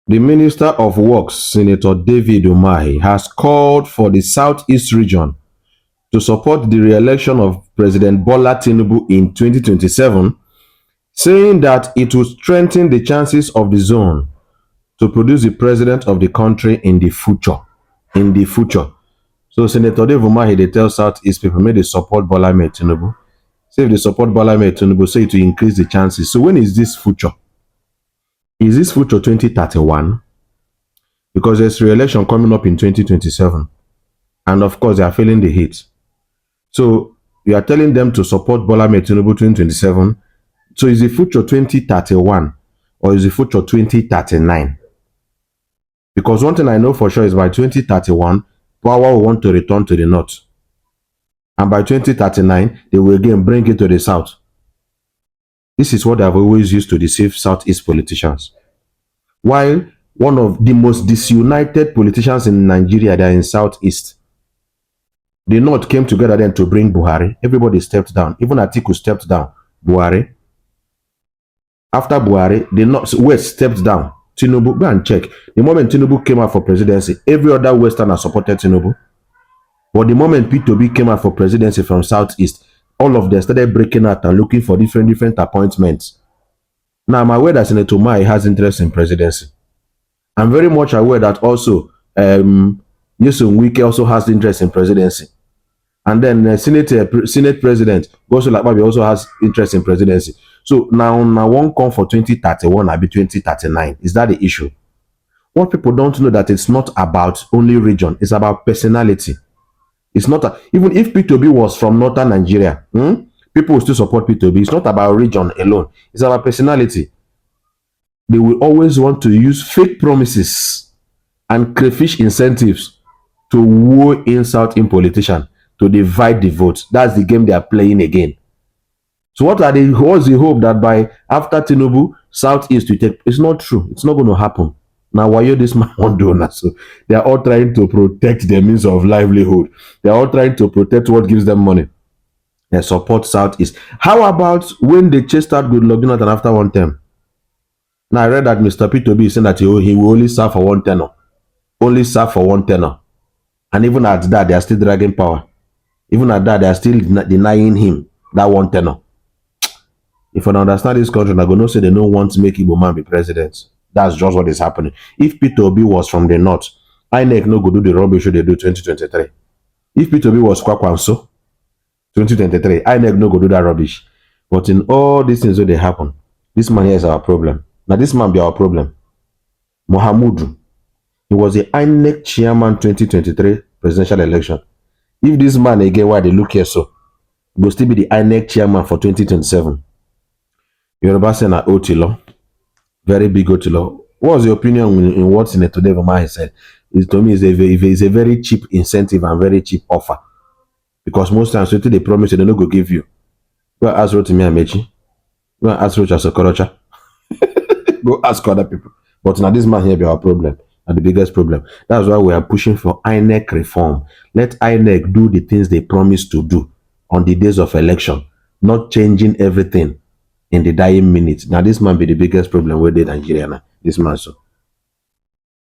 The Minister of Works, Senator David Umahi, has called for the Southeast region to support the re-election of President Bola Tinubu in 2027, saying that it will strengthen the chances of the zone to produce the president of the country in the future. So Senator Dave Umahi, they tell Southeast people, may they support Bola Tinubu. Say if they support Bola Tinubu, say to increase the chances. So when is this future? Is this future 2031? Because there's re-election coming up in 2027. And of course, they are feeling the heat. So you are telling them to support Bola Tinubu 2027. So is the future 2031 or is the future 2039? Because one thing I know for sure is by 2031, power will want to return to the north. And by 2039, they will again bring it to the south. This is what they have always used to deceive Southeast politicians. While one of the most disunited politicians in Nigeria, they are in Southeast. The North came together then to bring Buhari. Everybody stepped down. Even Atiku stepped down. Buhari. After Buhari, the North, West stepped down. Tinubu, go and check. The moment Tinubu came out for presidency, every other Westerner supported Tinubu. But the moment P2B came out for presidency from Southeast, all of them started breaking out and looking for different appointments. Now, I'm aware that Senator Umahi has interest in presidency. I'm very much aware that also Nyesom Wike also has interest in presidency. And then Senate President Goso Lakpabi also has interest in presidency. So now one come for 2031, I'll be 2039. Is that the issue? What people don't know that it's not about only region, it's about personality. It's not even if P2B was from northern Nigeria, people will still support P2B. It's not about region alone, it's about personality. They will always want to use fake promises and crayfish incentives to woo insult in politicians, to divide the votes. That's the game they are playing again. So what's the hope that by after Tinubu, Southeast will take? It's not true. It's not going to happen. Now, why you this man won't do that? So they are all trying to protect their means of livelihood. They are all trying to protect what gives them money. They support Southeast. How about when they chased out Goodluck Jonathan after one term? Now I read that Mr. P2B is saying that he will only serve for one tenor. Only serve for one tenor. And even at that, they are still dragging power. Even at that, they are still denying him that one tenor. If I understand this country, I'm going to say they don't want to make Igbo man be president. That's just what is happening. If P2B was from the north, INEC no go do the rubbish they do 2023. If P2B was Kwakwanso 2023, INEC no go do that rubbish. But in all these things that they happen, this man here is our problem. Now this man be our problem. Mohamudu, he was the INEC chairman 2023 presidential election. If this man again, why they look here so, will still be the INEC chairman for 2027. Yoruba Sena Otilo, very big Otilo. What was your opinion in what Senator Dave Umahi said? To me, is a very cheap incentive and very cheap offer. Because most times, they promise they don't go give you. Go ask Rotimi Amechi. Go ask Rocha Sokorocha. Go ask other people. But now this man here be our problem. And the biggest problem. That's why we are pushing for INEC reform. Let INEC do the things they promise to do on the days of election. Not changing everything in the dying minutes. Now this man be the biggest problem with Nigeria now. This man so.